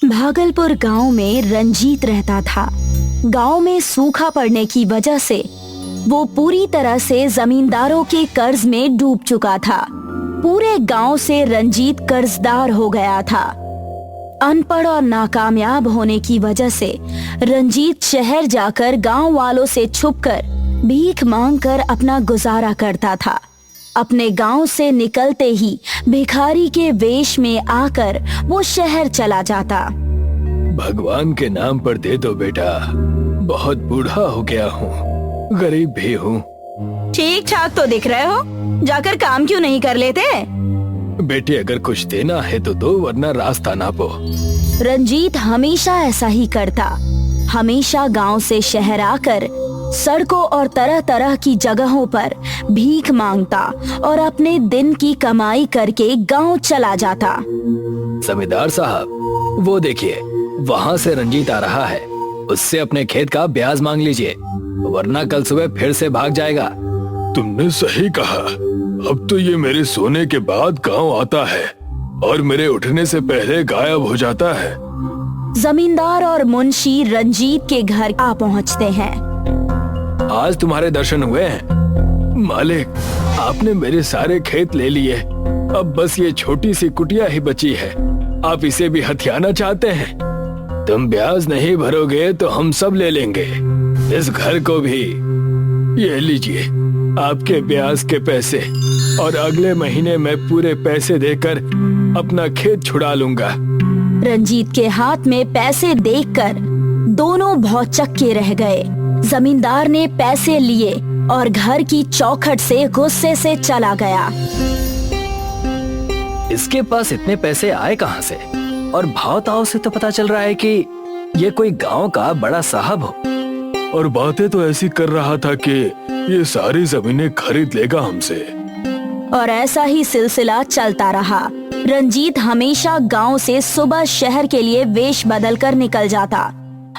भागलपुर गांव में रंजीत रहता था। गांव में सूखा पड़ने की वजह से वो पूरी तरह से जमींदारों के कर्ज में डूब चुका था। पूरे गांव से रंजीत कर्जदार हो गया था। अनपढ़ और नाकामयाब होने की वजह से रंजीत शहर जाकर गांव वालों से छुपकर भीख मांगकर अपना गुजारा करता था। अपने गांव से निकलते ही भिखारी के वेश में आकर वो शहर चला जाता। भगवान के नाम पर दे दो बेटा, बहुत बूढ़ा हो गया हूँ, गरीब भी हूँ। ठीक ठाक तो दिख रहे हो, जाकर काम क्यों नहीं कर लेते? बेटे अगर कुछ देना है तो दो, वरना रास्ता नापो। रंजीत हमेशा ऐसा ही करता। हमेशा गांव से शहर आकर सड़कों और तरह तरह की जगहों पर भीख मांगता और अपने दिन की कमाई करके गांव चला जाता। जमींदार साहब, वो देखिए, वहाँ से रंजीत आ रहा है। उससे अपने खेत का ब्याज मांग लीजिए, वरना कल सुबह फिर से भाग जाएगा। तुमने सही कहा। अब तो ये मेरे सोने के बाद गांव आता है और मेरे उठने से पहले गायब हो जाता है। जमींदार और मुंशी रंजीत के घर आ पहुँचते हैं। आज तुम्हारे दर्शन हुए हैं। मालिक, आपने मेरे सारे खेत ले लिए, अब बस ये छोटी सी कुटिया ही बची है। आप इसे भी हथियाना चाहते हैं? तुम ब्याज नहीं भरोगे तो हम सब ले लेंगे, इस घर को भी। ये लीजिए आपके ब्याज के पैसे, और अगले महीने मैं पूरे पैसे देकर अपना खेत छुड़ा लूंगा। रंजीत के हाथ में पैसे देखकर दोनों भौचक्के रह गए। जमींदार ने पैसे लिए और घर की चौखट से गुस्से से चला गया। इसके पास इतने पैसे आए कहां से? और भाव ताव से तो पता चल रहा है कि ये कोई गांव का बड़ा साहब हो। और बातें तो ऐसी कर रहा था कि ये सारी जमीनें खरीद लेगा हमसे। और ऐसा ही सिलसिला चलता रहा। रंजीत हमेशा गांव से सुबह शहर के लिए वेश बदल कर निकल जाता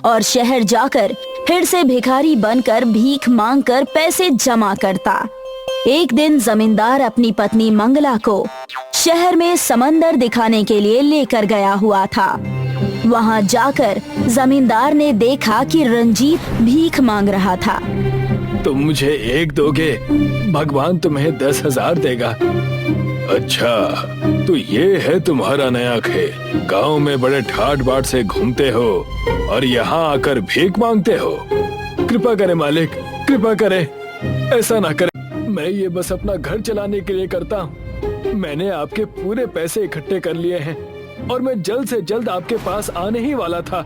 और शहर जाकर फिर से भिखारी बनकर भीख मांगकर पैसे जमा करता। एक दिन जमींदार अपनी पत्नी मंगला को शहर में समंदर दिखाने के लिए लेकर गया हुआ था। वहां जाकर जमींदार ने देखा कि रंजीत भीख मांग रहा था। तुम मुझे एक दोगे, भगवान तुम्हें 10,000 देगा। अच्छा, तो ये है तुम्हारा नया खेल। गांव में बड़े ठाट बाट से घूमते हो और यहाँ आकर भीख मांगते हो। कृपा करे मालिक, कृपा करे, ऐसा ना करे। मैं ये बस अपना घर चलाने के लिए करता हूँ। मैंने आपके पूरे पैसे इकट्ठे कर लिए हैं और मैं जल्द से जल्द आपके पास आने ही वाला था।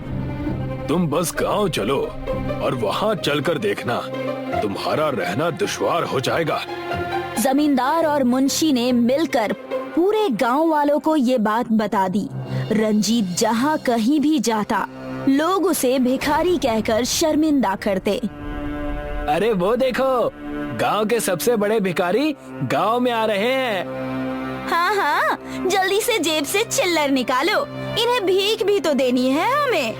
तुम बस गांव चलो और वहाँ चलकर देखना, तुम्हारा रहना दुश्वार हो जाएगा। जमींदार और मुंशी ने मिलकर पूरे गांव वालों को ये बात बता दी। रंजीत जहाँ कहीं भी जाता, लोग उसे भिखारी कहकर शर्मिंदा करते। अरे वो देखो, गांव के सबसे बड़े भिखारी गांव में आ रहे हैं। हाँ, जल्दी से जेब से चिल्लर निकालो, इन्हें भीख भी तो देनी है हमें।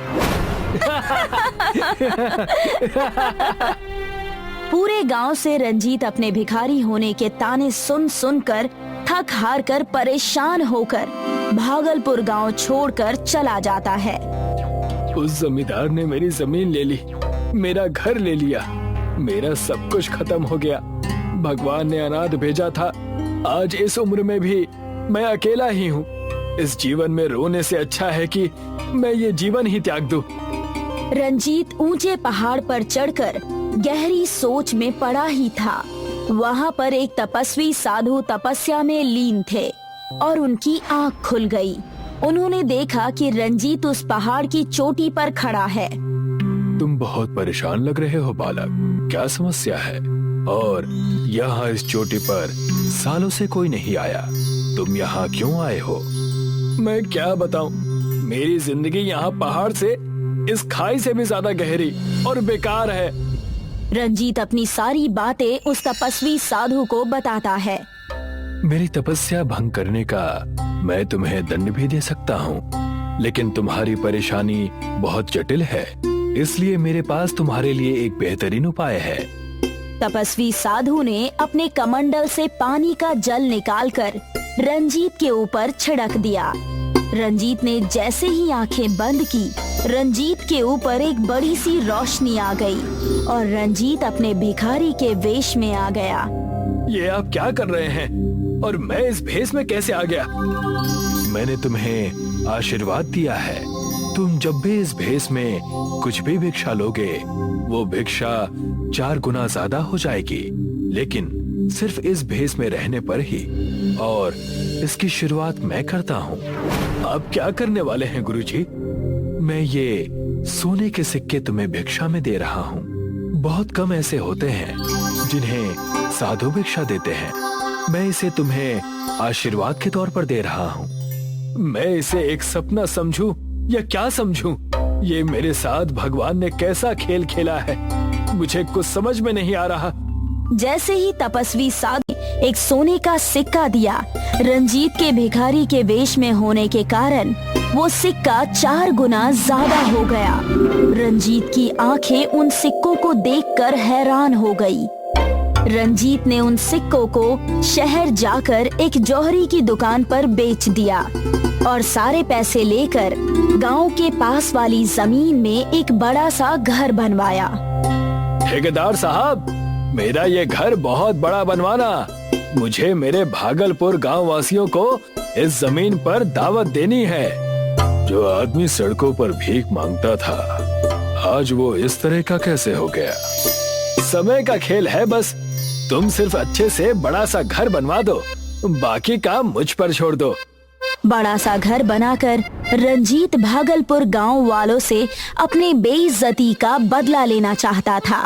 पूरे गांव से रंजीत अपने भिखारी होने के ताने सुन सुनकर थक हार कर परेशान होकर भागलपुर गांव छोड़कर चला जाता है। उस जमींदार ने मेरी जमीन ले ली, मेरा घर ले लिया, मेरा सब कुछ खत्म हो गया। भगवान ने अनाथ भेजा था। आज इस उम्र में भी मैं अकेला ही हूँ। इस जीवन में रोने से अच्छा है कि मैं ये जीवन ही त्याग दूं। रंजीत ऊंचे पहाड़ पर चढ़कर गहरी सोच में पड़ा ही था। वहाँ पर एक तपस्वी साधु तपस्या में लीन थे और उनकी आँख खुल गई। उन्होंने देखा कि रंजीत उस पहाड़ की चोटी पर खड़ा है। तुम बहुत परेशान लग रहे हो बालक, क्या समस्या है? और यहाँ इस चोटी पर सालों से कोई नहीं आया, तुम यहाँ क्यों आए हो? मैं क्या बताऊं, मेरी जिंदगी यहाँ पहाड़ से, इस खाई से भी ज्यादा गहरी और बेकार है। रंजीत अपनी सारी बातें उस तपस्वी साधु को बताता है। मेरी तपस्या भंग करने का मैं तुम्हें दंड भी दे सकता हूँ, लेकिन तुम्हारी परेशानी बहुत जटिल है, इसलिए मेरे पास तुम्हारे लिए एक बेहतरीन उपाय है। तपस्वी साधु ने अपने कमंडल से पानी का जल निकालकर रंजीत के ऊपर छिड़क दिया। रंजीत ने जैसे ही आंखें बंद की, रंजीत के ऊपर एक बड़ी सी रोशनी आ गई और रंजीत अपने भिखारी के वेश में आ गया। ये आप क्या कर रहे हैं और मैं इस भेष में कैसे आ गया? मैंने तुम्हें आशीर्वाद दिया है, तुम जब भी इस भेष में कुछ भी भिक्षा लोगे वो भिक्षा 4 गुना ज्यादा हो जाएगी, लेकिन सिर्फ इस भेष में रहने पर ही। और इसकी शुरुआत मैं करता हूँ। आप क्या करने वाले हैं गुरुजी? मैं ये सोने के सिक्के तुम्हें भिक्षा में दे रहा हूँ। बहुत कम ऐसे होते हैं जिन्हें साधु भिक्षा देते हैं। मैं इसे तुम्हें आशीर्वाद के तौर पर दे रहा हूँ। मैं इसे एक सपना समझूं या क्या समझूं? ये मेरे साथ भगवान ने कैसा खेल खेला है, मुझे कुछ समझ में नहीं आ रहा। जैसे ही तपस्वी साधु एक सोने का सिक्का दिया, रंजीत के भिखारी के वेश में होने के कारण वो सिक्का 4 गुना ज्यादा हो गया। रंजीत की आंखें उन सिक्कों को देखकर हैरान हो गई। रंजीत ने उन सिक्कों को शहर जाकर एक जौहरी की दुकान पर बेच दिया और सारे पैसे लेकर गांव के पास वाली जमीन में एक बड़ा सा घर बनवाया। ठेकेदार साहब, मेरा ये घर बहुत बड़ा बनवाना। मुझे मेरे भागलपुर गांव वासियों को इस जमीन पर दावत देनी है। जो आदमी सड़कों पर भीख मांगता था, आज वो इस तरह का कैसे हो गया? समय का खेल है बस। तुम सिर्फ अच्छे से बड़ा सा घर बनवा दो, बाकी काम मुझ पर छोड़ दो। बड़ा सा घर बनाकर रंजीत भागलपुर गांव वालों से अपने बेइज्जती का बदला लेना चाहता था।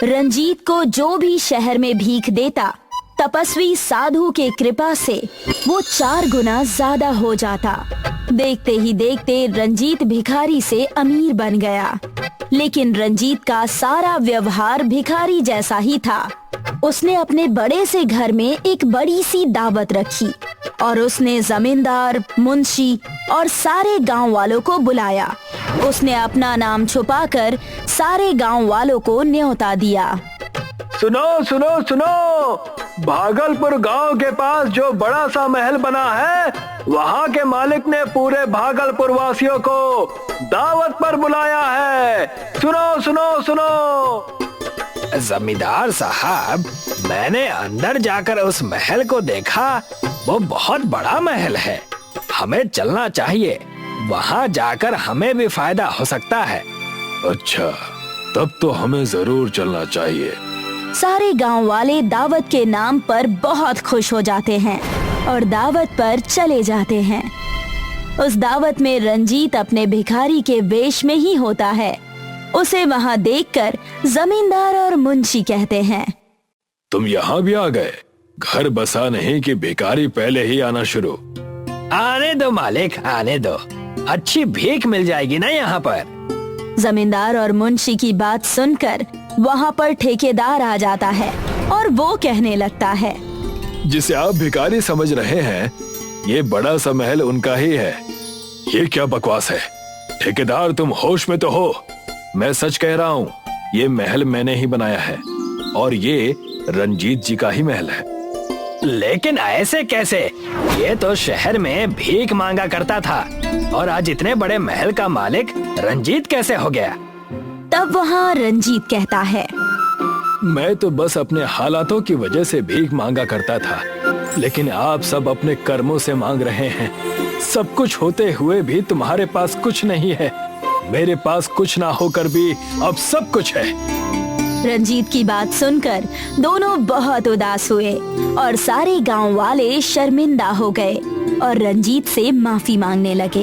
रंजीत को जो भी शहर में भीख देता, तपस्वी साधु के कृपा से वो 4 गुना ज्यादा हो जाता। देखते ही देखते रंजीत भिखारी से अमीर बन गया। लेकिन रंजीत का सारा व्यवहार भिखारी जैसा ही था। उसने अपने बड़े से घर में एक बड़ी सी दावत रखी और उसने जमींदार, मुंशी और सारे गांव वालों को बुलाया। उसने अपना नाम छुपाकर सारे गांव वालों को न्योता दिया। सुनो सुनो सुनो, भागलपुर गांव के पास जो बड़ा सा महल बना है, वहां के मालिक ने पूरे भागलपुर वासियों को दावत पर बुलाया है। सुनो सुनो सुनो। जमींदार साहब, मैंने अंदर जाकर उस महल को देखा। वो बहुत बड़ा महल है, हमें चलना चाहिए। वहां जाकर हमें भी फायदा हो सकता है। अच्छा, तब तो हमें जरूर चलना चाहिए। सारे गांव वाले दावत के नाम पर बहुत खुश हो जाते हैं और दावत पर चले जाते हैं। उस दावत में रंजीत अपने भिखारी के वेश में ही होता है। उसे वहां देखकर जमींदार और मुंशी कहते हैं, तुम यहाँ भी आ गए? घर बसा नहीं कि भिखारी पहले ही आना शुरू? आने दो मालिक, आने दो। अच्छी भीख मिल जाएगी ना यहाँ पर। जमींदार और मुंशी की बात सुनकर वहाँ पर ठेकेदार आ जाता है और वो कहने लगता है, जिसे आप भिखारी समझ रहे हैं, ये बड़ा सा महल उनका ही है। ये क्या बकवास है? ठेकेदार, तुम होश में तो हो? मैं सच कह रहा हूँ, ये महल मैंने ही बनाया है और ये रंजीत जी का ही महल है। लेकिन ऐसे कैसे? ये तो शहर में भीख मांगा करता था और आज इतने बड़े महल का मालिक रंजीत कैसे हो गया? तब वहाँ रंजीत कहता है, मैं तो बस अपने हालातों की वजह से भीख मांगा करता था, लेकिन आप सब अपने कर्मों से मांग रहे हैं। सब कुछ होते हुए भी तुम्हारे पास कुछ नहीं है। मेरे पास कुछ ना होकर भी अब सब कुछ है। रंजीत की बात सुनकर दोनों बहुत उदास हुए और सारे गांव वाले शर्मिंदा हो गए और रंजीत से माफी मांगने लगे।